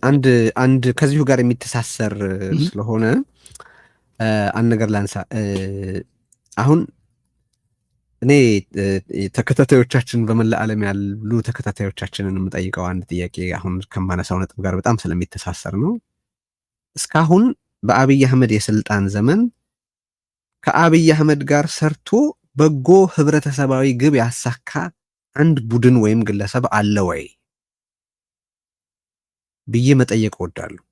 አንድ አንድ ከዚሁ ጋር የሚተሳሰር ስለሆነ አንድ ነገር ላንሳ። አሁን እኔ ተከታታዮቻችን በመላ ዓለም ያሉ ተከታታዮቻችንን የምጠይቀው አንድ ጥያቄ አሁን ከማነሳው ነጥብ ጋር በጣም ስለሚተሳሰር ነው። እስካሁን በአብይ አህመድ የስልጣን ዘመን ከአብይ አህመድ ጋር ሰርቶ በጎ ህብረተሰባዊ ግብ ያሳካ አንድ ቡድን ወይም ግለሰብ አለ ወይ ብዬ መጠየቅ እወዳለሁ።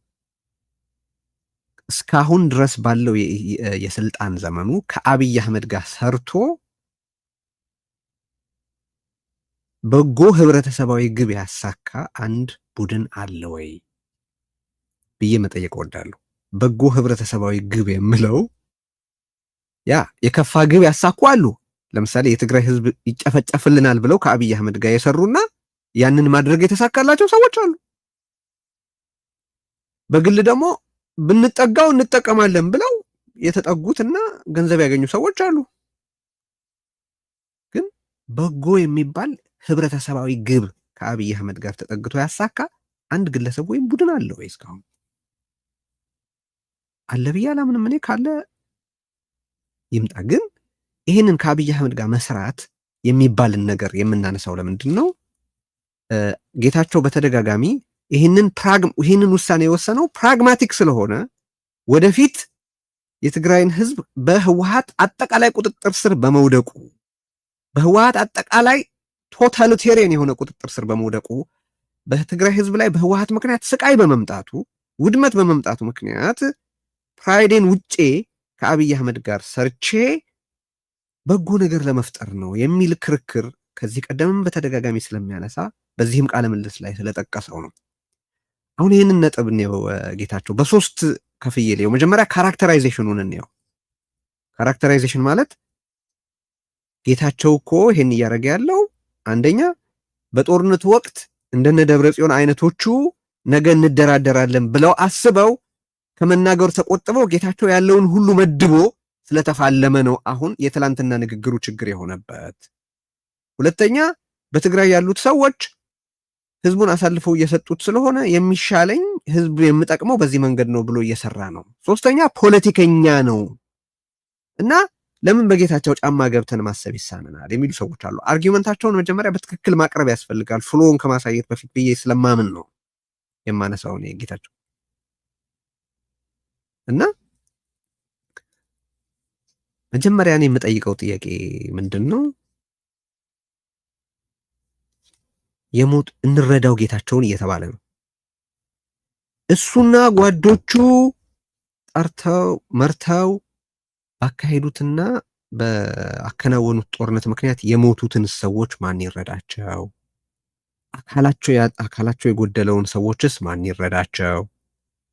እስካሁን ድረስ ባለው የስልጣን ዘመኑ ከአብይ አህመድ ጋር ሰርቶ በጎ ህብረተሰባዊ ግብ ያሳካ አንድ ቡድን አለ ወይ ብዬ መጠየቅ እወዳለሁ። በጎ ህብረተሰባዊ ግብ የምለው ያ የከፋ ግብ ያሳኩ አሉ። ለምሳሌ የትግራይ ህዝብ ይጨፈጨፍልናል ብለው ከአብይ አህመድ ጋር የሰሩና ያንን ማድረግ የተሳካላቸው ሰዎች አሉ። በግል ደግሞ ብንጠጋው እንጠቀማለን ብለው የተጠጉትና ገንዘብ ያገኙ ሰዎች አሉ። ግን በጎ የሚባል ህብረተሰባዊ ግብ ከአብይ አህመድ ጋር ተጠግቶ ያሳካ አንድ ግለሰብ ወይም ቡድን አለ ወይ? እስካሁን አለ ብዬ አላምንም። እኔ ካለ ይምጣ። ግን ይህንን ከአብይ አህመድ ጋር መስራት የሚባልን ነገር የምናነሳው ለምንድን ነው? ጌታቸው በተደጋጋሚ ይህንን ውሳኔ የወሰነው ፕራግማቲክ ስለሆነ ወደፊት የትግራይን ህዝብ በህወሓት አጠቃላይ ቁጥጥር ስር በመውደቁ በህወሓት አጠቃላይ ቶታሊቴሪያን የሆነ ቁጥጥር ስር በመውደቁ በትግራይ ህዝብ ላይ በህወሓት ምክንያት ስቃይ በመምጣቱ ውድመት በመምጣቱ ምክንያት ፕራይዴን ውጬ ከአብይ አህመድ ጋር ሰርቼ በጎ ነገር ለመፍጠር ነው የሚል ክርክር ከዚህ ቀደምም በተደጋጋሚ ስለሚያነሳ በዚህም ቃለ ምልልስ ላይ ስለጠቀሰው ነው። አሁን ይህንን ነጥብ እንየው። ጌታቸው በሶስት ከፍዬ ሊየው። መጀመሪያ ካራክተራይዜሽኑን እንየው። ካራክተራይዜሽን ማለት ጌታቸው እኮ ይሄን እያደረገ ያለው አንደኛ በጦርነቱ ወቅት እንደነ ደብረ ጽዮን አይነቶቹ ነገ እንደራደራለን ብለው አስበው ከመናገሩ ተቆጥበው ጌታቸው ያለውን ሁሉ መድቦ ስለተፋለመ ነው አሁን የትላንትና ንግግሩ ችግር የሆነበት። ሁለተኛ በትግራይ ያሉት ሰዎች ህዝቡን አሳልፈው እየሰጡት ስለሆነ የሚሻለኝ ህዝብ የምጠቅመው በዚህ መንገድ ነው ብሎ እየሰራ ነው። ሶስተኛ ፖለቲከኛ ነው እና ለምን በጌታቸው ጫማ ገብተን ማሰብ ይሳነናል የሚሉ ሰዎች አሉ። አርጊውመንታቸውን መጀመሪያ በትክክል ማቅረብ ያስፈልጋል፣ ፍሎውን ከማሳየት በፊት ብዬ ስለማምን ነው የማነሳው ነው ጌታቸው። እና መጀመሪያ እኔ የምጠይቀው ጥያቄ ምንድን ነው? የሞት እንረዳው ጌታቸውን እየተባለ ነው። እሱና ጓዶቹ ጠርተው መርተው ባካሄዱትና በአከናወኑት ጦርነት ምክንያት የሞቱትን ሰዎች ማን ይረዳቸው? አካላቸው የጎደለውን ሰዎችስ ማን ይረዳቸው?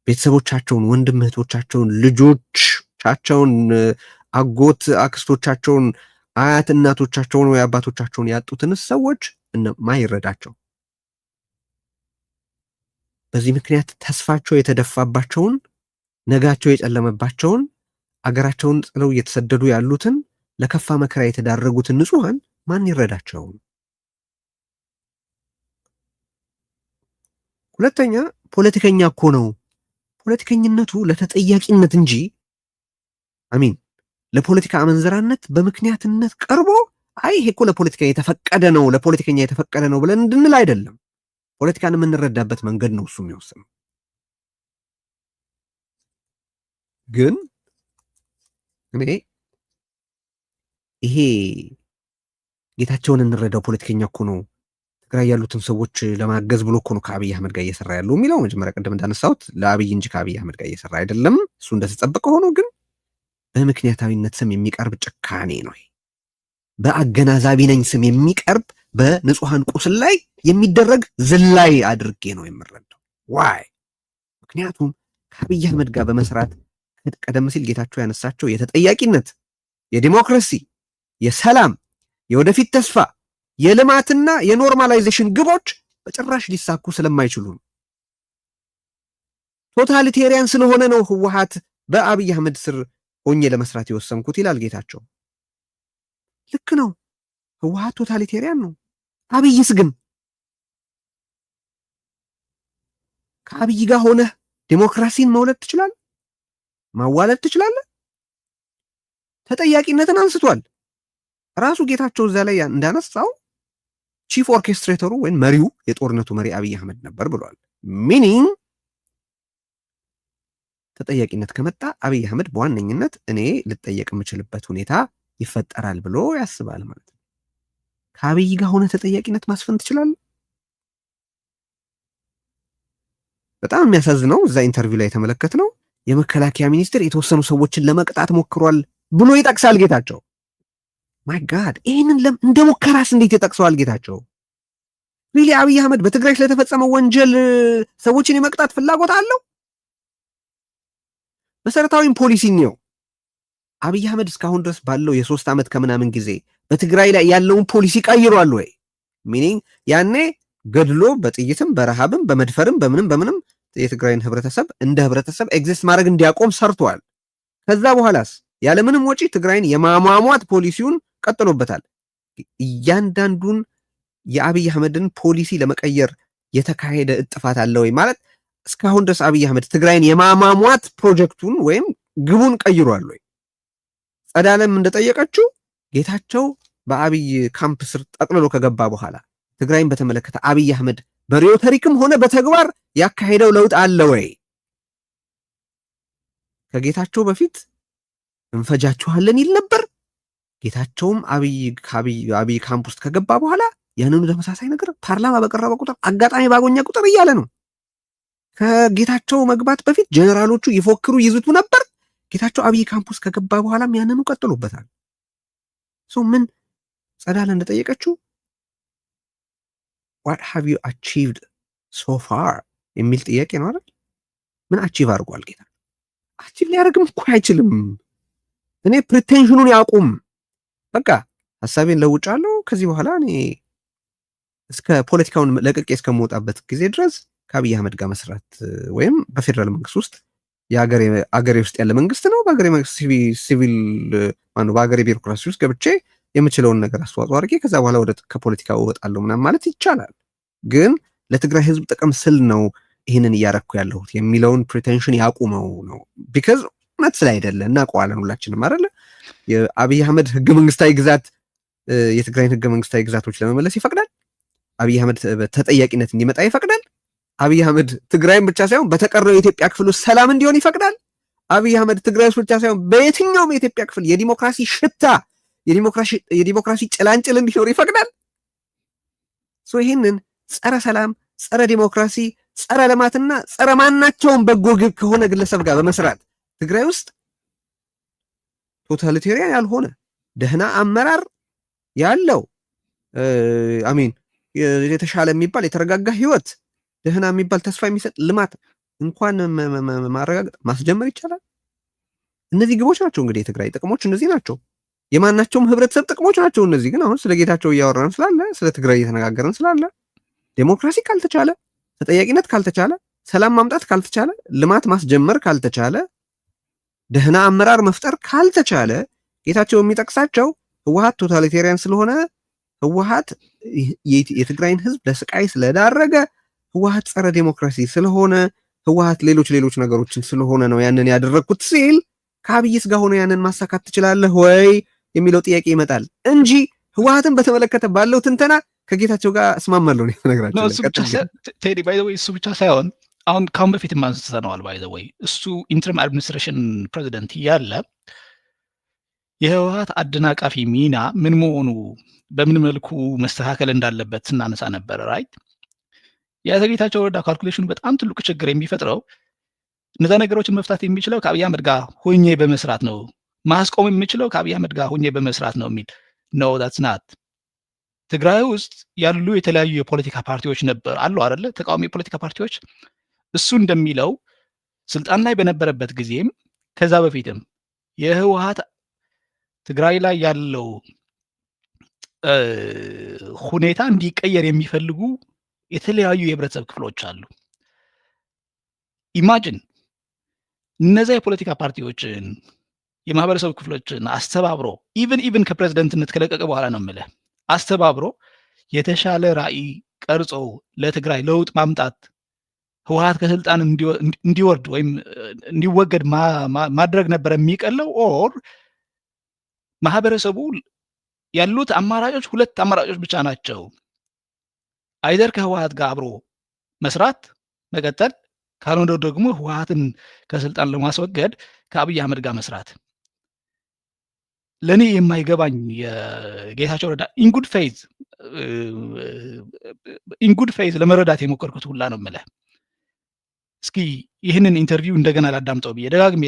ቤተሰቦቻቸውን፣ ወንድም እህቶቻቸውን፣ ልጆቻቸውን፣ አጎት አክስቶቻቸውን፣ አያት እናቶቻቸውን ወይ አባቶቻቸውን ያጡትንስ ሰዎች ማን ይረዳቸው? በዚህ ምክንያት ተስፋቸው የተደፋባቸውን፣ ነጋቸው የጨለመባቸውን፣ አገራቸውን ጥለው እየተሰደዱ ያሉትን፣ ለከፋ መከራ የተዳረጉትን ንጹሐን ማን ይረዳቸው? ሁለተኛ ፖለቲከኛ እኮ ነው። ፖለቲከኝነቱ ለተጠያቂነት እንጂ ለፖለቲካ አመንዝራነት በምክንያትነት ቀርቦ አይ ይሄ እኮ ለፖለቲካ የተፈቀደ ነው፣ ለፖለቲከኛ የተፈቀደ ነው ብለን እንድንል አይደለም። ፖለቲካን የምንረዳበት መንገድ ነው እሱ የሚወስነው። ግን እኔ ይሄ ጌታቸውን እንረዳው ፖለቲከኛ እኮ ነው፣ ትግራይ ያሉትን ሰዎች ለማገዝ ብሎ እኮ ነው ከአብይ አህመድ ጋር እየሰራ ያለው የሚለው መጀመሪያ ቀደም እንዳነሳሁት ለአብይ እንጂ ከአብይ አህመድ ጋር እየሰራ አይደለም። እሱ እንደተጠበቀ ሆኖ ግን በምክንያታዊነት ስም የሚቀርብ ጭካኔ ነው። በአገናዛቢ ነኝ ስም የሚቀርብ በንጹሐን ቁስል ላይ የሚደረግ ዝላይ አድርጌ ነው የምረዳው። ዋይ? ምክንያቱም ከአብይ አህመድ ጋር በመስራት ቀደም ሲል ጌታቸው ያነሳቸው የተጠያቂነት፣ የዲሞክራሲ፣ የሰላም፣ የወደፊት ተስፋ፣ የልማትና የኖርማላይዜሽን ግቦች በጭራሽ ሊሳኩ ስለማይችሉ ነው። ቶታሊቴሪያን ስለሆነ ነው ህወሓት በአብይ አህመድ ስር ሆኜ ለመስራት የወሰንኩት ይላል ጌታቸው። ልክ ነው። ህወሓት ቶታሊቴሪያን ነው። አብይስ ግን ከአብይ ጋር ሆነህ ዴሞክራሲን መውለድ ትችላለህ፣ ማዋለድ ትችላለህ። ተጠያቂነትን አንስቷል። ራሱ ጌታቸው እዛ ላይ እንዳነሳው ቺፍ ኦርኬስትሬተሩ ወይም መሪው የጦርነቱ መሪ አብይ አህመድ ነበር ብሏል። ሚኒንግ ተጠያቂነት ከመጣ አብይ አህመድ በዋነኝነት እኔ ልጠየቅ የምችልበት ሁኔታ ይፈጠራል ብሎ ያስባል ማለት ነው። ከአብይ ጋር ሆነ ተጠያቂነት ማስፈን ትችላለህ። በጣም የሚያሳዝነው እዛ ኢንተርቪው ላይ የተመለከትነው የመከላከያ ሚኒስትር የተወሰኑ ሰዎችን ለመቅጣት ሞክሯል ብሎ ይጠቅሳል ጌታቸው። ማይ ጋድ ይህንን እንደ ሙከራስ እንዴት ይጠቅሰዋል ጌታቸው? ሪሊ አብይ አህመድ በትግራይ ስለተፈጸመው ወንጀል ሰዎችን የመቅጣት ፍላጎት አለው? መሰረታዊም ፖሊሲ ነው። አብይ አህመድ እስካሁን ድረስ ባለው የ3 ዓመት ከምናምን ጊዜ በትግራይ ላይ ያለውን ፖሊሲ ቀይሯል ወይ? ሚኒንግ ያኔ ገድሎ በጥይትም በረሃብም በመድፈርም በምንም የትግራይን ህብረተሰብ እንደ ህብረተሰብ ኤግዚስት ማድረግ እንዲያቆም ሰርቷል። ከዛ በኋላስ ያለምንም ወጪ ትግራይን የማሟሟት ፖሊሲውን ቀጥሎበታል። እያንዳንዱን የአብይ አህመድን ፖሊሲ ለመቀየር የተካሄደ እጥፋት አለ ወይ ማለት እስካሁን ድረስ አብይ አህመድ ትግራይን የማሟሟት ፕሮጀክቱን ወይም ግቡን ቀይሯል ወይ? ጸዳለም እንደጠየቀችው ጌታቸው በአብይ ካምፕ ስር ጠቅልሎ ከገባ በኋላ ትግራይን በተመለከተ አብይ አህመድ በሪዮተሪክም ሆነ በተግባር ያካሄደው ለውጥ አለ ወይ? ከጌታቸው በፊት እንፈጃችኋለን ይል ነበር። ጌታቸውም አብይ ካምፕ ውስጥ ከገባ በኋላ ያንኑ ተመሳሳይ ነገር ፓርላማ በቀረበ ቁጥር አጋጣሚ ባጎኛ ቁጥር እያለ ነው። ከጌታቸው መግባት በፊት ጀነራሎቹ ይፎክሩ ይዝቱ ነበር። ጌታቸው አብይ ካምፕ ውስጥ ከገባ በኋላም ያንኑ ቀጥሎበታል። ምን ጸዳለ እንደጠየቀችው what have you achieved so far የሚል ጥያቄ ነው አይደል? ምን አቺቭ አድርጓል ጌታ? አቺቭ ሊያደርግም እኮ አይችልም። እኔ ፕሪቴንሽኑን ያቁም። በቃ ሐሳቤን ለውጫለሁ። ከዚህ በኋላ እኔ እስከ ፖለቲካውን ለቅቄ እስከምወጣበት ጊዜ ድረስ ከአብይ አህመድ ጋር መስራት ወይም በፌደራል መንግስት ውስጥ የአገሬ ውስጥ ያለ መንግስት ነው። በአገሬ መንግስት ሲቪል ማነው በአገሬ ቢሮክራሲ ውስጥ ገብቼ የምችለውን ነገር አስተዋጽኦ አድርጌ ከዛ በኋላ ወደ ከፖለቲካው እወጣለሁ ምናምን ማለት ይቻላል። ግን ለትግራይ ህዝብ ጥቅም ስል ነው ይህንን እያረኩ ያለሁት የሚለውን ፕሪቴንሽን ያቁመው ነው። ቢካዝ እውነት ስላይደለ እናውቀዋለን ሁላችንም አይደለ? የአብይ አህመድ ህገ መንግስታዊ ግዛት የትግራይን ህገ መንግስታዊ ግዛቶች ለመመለስ ይፈቅዳል። አብይ አህመድ ተጠያቂነት እንዲመጣ ይፈቅዳል። አብይ አህመድ ትግራይን ብቻ ሳይሆን በተቀረው የኢትዮጵያ ክፍል ውስጥ ሰላም እንዲሆን ይፈቅዳል። አብይ አህመድ ትግራይ ውስጥ ብቻ ሳይሆን በየትኛውም የኢትዮጵያ ክፍል የዲሞክራሲ ሽታ የዲሞክራሲ ጭላንጭል እንዲኖር ይፈቅዳል። ይህንን ጸረ ሰላም፣ ጸረ ዲሞክራሲ፣ ጸረ ልማትና ጸረ ማናቸውን በጎ ግብ ከሆነ ግለሰብ ጋር በመስራት ትግራይ ውስጥ ቶታሊቴሪያን ያልሆነ ደህና አመራር ያለው አሜን የተሻለ የሚባል የተረጋጋ ህይወት፣ ደህና የሚባል ተስፋ የሚሰጥ ልማት እንኳን ማረጋገጥ ማስጀመር ይቻላል። እነዚህ ግቦች ናቸው እንግዲህ የትግራይ ጥቅሞች እነዚህ ናቸው። የማናቸውም ህብረተሰብ ጥቅሞች ናቸው እነዚህ። ግን አሁን ስለ ጌታቸው እያወራን ስላለ ስለ ትግራይ እየተነጋገርን ስላለ ዴሞክራሲ ካልተቻለ፣ ተጠያቂነት ካልተቻለ፣ ሰላም ማምጣት ካልተቻለ፣ ልማት ማስጀመር ካልተቻለ፣ ደህና አመራር መፍጠር ካልተቻለ ጌታቸው የሚጠቅሳቸው ህወሓት ቶታሊቴሪያን ስለሆነ ህወሓት የትግራይን ህዝብ ለስቃይ ስለዳረገ ህወሓት ጸረ ዴሞክራሲ ስለሆነ ህወሓት ሌሎች ነገሮችን ስለሆነ ነው ያንን ያደረግኩት ሲል ከአብይስ ጋር ሆነ ያንን ማሳካት ትችላለህ ወይ የሚለው ጥያቄ ይመጣል እንጂ ህወሓትን በተመለከተ ባለው ትንተና ከጌታቸው ጋር እስማማለሁ ነው ነገራችን። ቴዲ ባይ ዘ ወይ እሱ ብቻ ሳይሆን አሁን ካሁን በፊት አንስተነዋል። ባይ ዘ ወይ እሱ ኢንተሪም አድሚኒስትሬሽን ፕሬዚደንት እያለ የህወሓት አደናቃፊ ሚና ምን መሆኑ በምን መልኩ መስተካከል እንዳለበት ስናነሳ ነበር። ራይት የጌታቸው ረዳ ካልኩሌሽኑ በጣም ትልቁ ችግር የሚፈጥረው እነዛ ነገሮችን መፍታት የሚችለው ከአብይ አህመድ ጋር ሆኜ በመስራት ነው፣ ማስቆም የሚችለው ከአብይ አህመድ ጋር ሆኜ በመስራት ነው የሚል ነው። ዳትስ ናት። ትግራይ ውስጥ ያሉ የተለያዩ የፖለቲካ ፓርቲዎች ነበር አሉ አይደለ? ተቃዋሚ የፖለቲካ ፓርቲዎች እሱ እንደሚለው ስልጣን ላይ በነበረበት ጊዜም ከዛ በፊትም የህወሓት ትግራይ ላይ ያለው ሁኔታ እንዲቀየር የሚፈልጉ የተለያዩ የህብረተሰብ ክፍሎች አሉ። ኢማጂን እነዛ የፖለቲካ ፓርቲዎችን የማህበረሰብ ክፍሎችን አስተባብሮ ኢቭን ከፕሬዝደንትነት ከለቀቀ በኋላ ነው የምልህ አስተባብሮ የተሻለ ራዕይ ቀርጾ ለትግራይ ለውጥ ማምጣት ህወሓት ከስልጣን እንዲወርድ ወይም እንዲወገድ ማድረግ ነበር የሚቀለው። ኦር ማህበረሰቡ ያሉት አማራጮች 2 አማራጮች ብቻ ናቸው። አይደር ከህወሓት ጋር አብሮ መስራት መቀጠል፣ ካልሆነ ደግሞ ህወሓትን ከስልጣን ለማስወገድ ከአብይ አህመድ ጋር መስራት። ለእኔ የማይገባኝ የጌታቸው ረዳ ኢንጉድ ፌዝ ለመረዳት የሞከርኩት ሁላ ነው የምልህ። እስኪ ይህንን ኢንተርቪው እንደገና ላዳምጠው ብዬ ደጋግሜ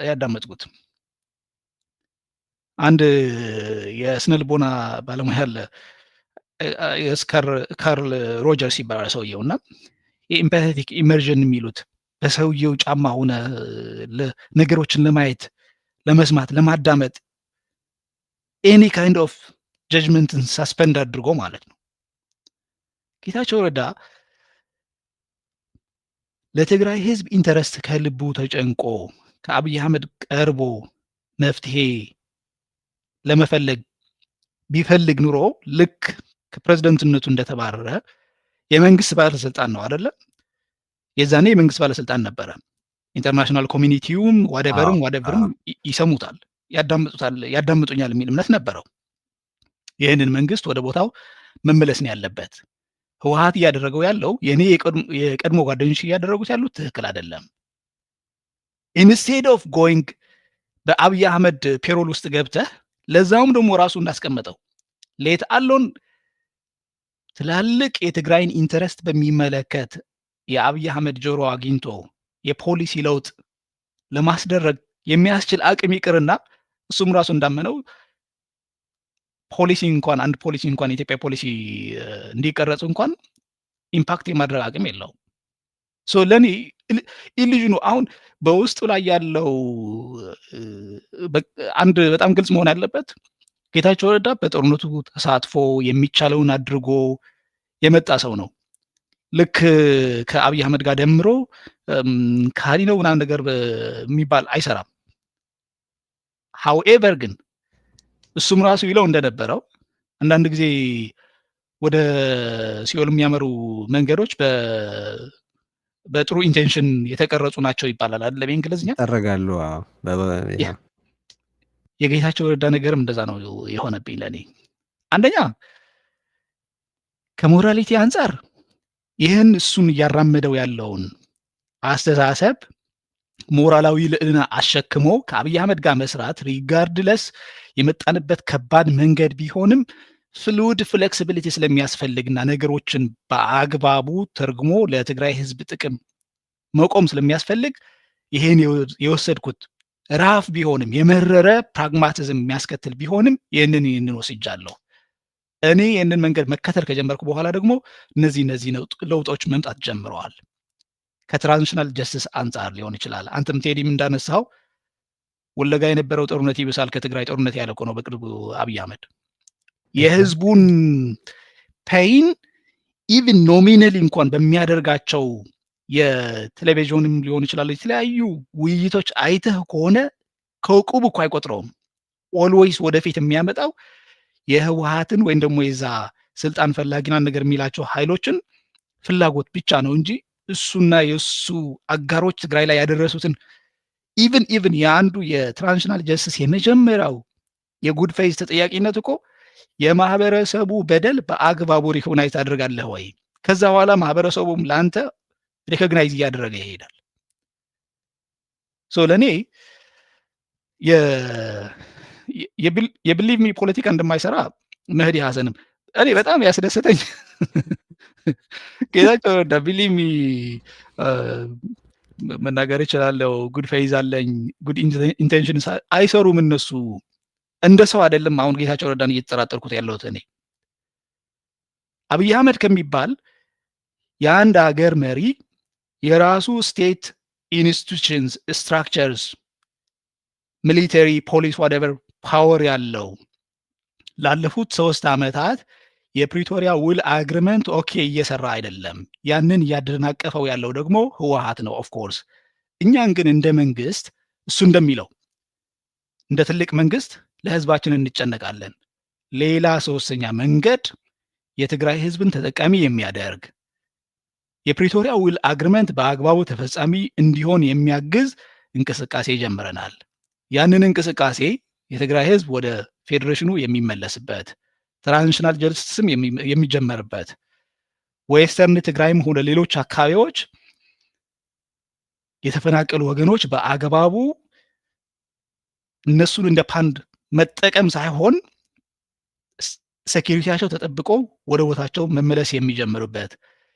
ያዳመጥኩት። አንድ የስነ ልቦና ባለሙያ አለ፣ ካርል ሮጀርስ ይባላል ሰውየው። እና የኢምፓቴቲክ ኢመርዥን የሚሉት በሰውየው ጫማ ሆነ ነገሮችን ለማየት፣ ለመስማት፣ ለማዳመጥ ኤኒ ካይንድ ኦፍ ጀጅመንትን ሳስፐንድ አድርጎ ማለት ነው። ጌታቸው ረዳ ለትግራይ ህዝብ ኢንተረስት ከልቡ ተጨንቆ ከአብይ አህመድ ቀርቦ መፍትሄ ለመፈለግ ቢፈልግ ኑሮ ልክ ከፕሬዝደንትነቱ እንደተባረረ የመንግስት ባለስልጣን ነው አይደለ? የዛኔ የመንግስት ባለስልጣን ነበረ። ኢንተርናሽናል ኮሚኒቲውም ዋደቨርም ይሰሙታል፣ ያዳምጡኛል የሚል እምነት ነበረው። ይህንን መንግስት ወደ ቦታው መመለስ ነው ያለበት። ህወሓት እያደረገው ያለው የኔ የቀድሞ ጓደኞች እያደረጉት ያሉት ትክክል አይደለም። ኢንስቴድ ኦፍ ጎይንግ በአብይ አህመድ ፔሮል ውስጥ ገብተህ ለዛውም ደግሞ ራሱ እንዳስቀመጠው ሌት አሎን ትላልቅ የትግራይን ኢንተረስት በሚመለከት የአብይ አህመድ ጆሮ አግኝቶ የፖሊሲ ለውጥ ለማስደረግ የሚያስችል አቅም ይቅርና እሱም ራሱ እንዳመነው አንድ ፖሊሲ እንኳን የኢትዮጵያ ፖሊሲ እንዲቀረጽ እንኳን ኢምፓክት የማድረግ አቅም የለው። ሶ ለኔ ኢሉዥኑ አሁን በውስጡ ላይ ያለው አንድ በጣም ግልጽ መሆን ያለበት ጌታቸው ረዳ በጦርነቱ ተሳትፎ የሚቻለውን አድርጎ የመጣ ሰው ነው። ልክ ከአብይ አህመድ ጋር ደምሮ ካሪ ነው ምናምን ነገር የሚባል አይሰራም። ሃውኤቨር ግን እሱም ራሱ ይለው እንደነበረው አንዳንድ ጊዜ ወደ ሲኦል የሚያመሩ መንገዶች በጥሩ ኢንቴንሽን የተቀረጹ ናቸው ይባላል አይደል? በእንግሊዝኛ ጠረጋሉ። የጌታቸው ረዳ ነገርም እንደዛ ነው የሆነብኝ ለኔ። አንደኛ ከሞራሊቲ አንጻር ይህን እሱን እያራመደው ያለውን አስተሳሰብ ሞራላዊ ልዕልና አሸክሞ ከአብይ አህመድ ጋር መስራት ሪጋርድለስ የመጣንበት ከባድ መንገድ ቢሆንም ፍሉድ ፍሌክሲቢሊቲ ስለሚያስፈልግና ነገሮችን በአግባቡ ተርግሞ ለትግራይ ህዝብ ጥቅም መቆም ስለሚያስፈልግ ይሄን የወሰድኩት ራፍ ቢሆንም የመረረ ፕራግማቲዝም የሚያስከትል ቢሆንም ይህንን ወስጃለሁ። እኔ ይህንን መንገድ መከተል ከጀመርኩ በኋላ ደግሞ እነዚህ ለውጦች መምጣት ጀምረዋል። ከትራንዚሽናል ጀስቲስ አንጻር ሊሆን ይችላል። አንተም ቴዲም እንዳነሳው ወለጋ የነበረው ጦርነት ይብሳል ከትግራይ ጦርነት ያለ እኮ ነው በቅርቡ አብይ አህመድ የህዝቡን ፔይን ኢቭን ኖሚናሊ እንኳን በሚያደርጋቸው የቴሌቪዥንም ሊሆን ይችላል የተለያዩ ውይይቶች አይተህ ከሆነ ከዕቁብ እኮ አይቆጥረውም። ኦልዌይስ ወደፊት የሚያመጣው የህወሓትን ወይም ደግሞ የዛ ስልጣን ፈላጊና ነገር የሚላቸው ኃይሎችን ፍላጎት ብቻ ነው እንጂ እሱና የእሱ አጋሮች ትግራይ ላይ ያደረሱትን ኢቭን የአንዱ የትራንዚሽናል ጀስቲስ የመጀመሪያው የጉድ ፌዝ ተጠያቂነት እኮ የማህበረሰቡ በደል በአግባቡ ሪኮግናይዝ ታደርጋለህ ወይ? ከዛ በኋላ ማህበረሰቡም ለአንተ ሪኮግናይዝ እያደረገ ይሄዳል። ሶ ለእኔ የብሊቭ ሚ ፖለቲካ እንደማይሰራ መህዲ ሀሰንም እኔ በጣም ያስደሰተኝ ጌታቸው ረዳ ቢሊቭ ሚ መናገር እችላለሁ፣ ጉድ ፌዝ አለኝ፣ ጉድ ኢንቴንሽን አይሰሩም እነሱ እንደ ሰው አይደለም። አሁን ጌታቸው ረዳን እየተጠራጠርኩት ያለሁት እኔ አብይ አህመድ ከሚባል የአንድ ሀገር መሪ የራሱ ስቴት ኢንስቲቱሽንስ ስትራክቸርስ ሚሊተሪ ፖሊስ ዋትኤቨር ፓወር ያለው ላለፉት 3 ዓመታት የፕሪቶሪያ ውል አግሪመንት ኦኬ እየሰራ አይደለም። ያንን እያደናቀፈው ያለው ደግሞ ህወሓት ነው ኦፍ ኮርስ። እኛን ግን እንደ መንግስት እሱ እንደሚለው እንደ ትልቅ መንግስት ለህዝባችን እንጨነቃለን። ሌላ ሶስተኛ መንገድ የትግራይ ህዝብን ተጠቃሚ የሚያደርግ የፕሪቶሪያ ውል አግሪመንት በአግባቡ ተፈጻሚ እንዲሆን የሚያግዝ እንቅስቃሴ ጀምረናል። ያንን እንቅስቃሴ የትግራይ ህዝብ ወደ ፌዴሬሽኑ የሚመለስበት፣ ትራንዚሽናል ጀስትስም የሚጀመርበት፣ ዌስተርን ትግራይም ሆነ ሌሎች አካባቢዎች የተፈናቀሉ ወገኖች በአግባቡ እነሱን እንደ ፓንድ መጠቀም ሳይሆን ሴኪሪቲያቸው ተጠብቆ ወደ ቦታቸው መመለስ የሚጀምሩበት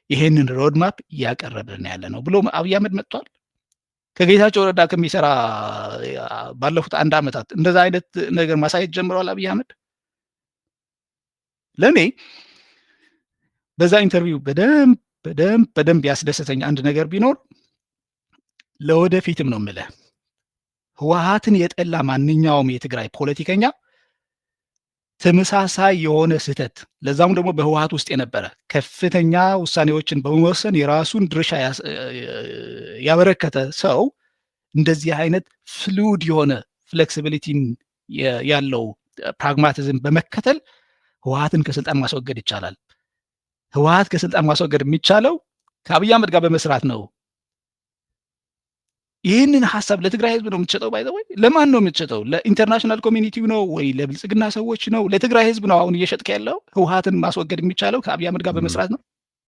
ይሄንን ሮድማፕ እያቀረብን ያለ ነው ብሎ አብይ አህመድ መጥቷል። ከጌታቸው ረዳ ከሚሰራ ባለፉት 1 ዓመታት እንደዛ አይነት ነገር ማሳየት ጀምረዋል አብይ አህመድ። ለኔ በዛ ኢንተርቪው በደንብ ያስደሰተኝ አንድ ነገር ቢኖር ለወደፊትም ነው የምልህ ህወሓትን የጠላ ማንኛውም የትግራይ ፖለቲከኛ ተመሳሳይ የሆነ ስህተት ለዛም ደግሞ በህወሓት ውስጥ የነበረ ከፍተኛ ውሳኔዎችን በመወሰን የራሱን ድርሻ ያበረከተ ሰው እንደዚህ አይነት ፍሉድ የሆነ ፍሌክሲቢሊቲን ያለው ፕራግማቲዝም በመከተል ህወሓትን ከስልጣን ማስወገድ ይቻላል። ህወሓት ከስልጣን ማስወገድ የሚቻለው ከአብይ አህመድ ጋር በመስራት ነው። ይህንን ሀሳብ ለትግራይ ህዝብ ነው የምትሸጠው? ባይዘወይ ለማን ነው የምትሸጠው? ለኢንተርናሽናል ኮሚኒቲው ነው ወይ ለብልጽግና ሰዎች ነው? ለትግራይ ህዝብ ነው አሁን እየሸጥከ ያለው? ህወሓትን ማስወገድ የሚቻለው ከአብይ አህመድ ጋር በመስራት ነው።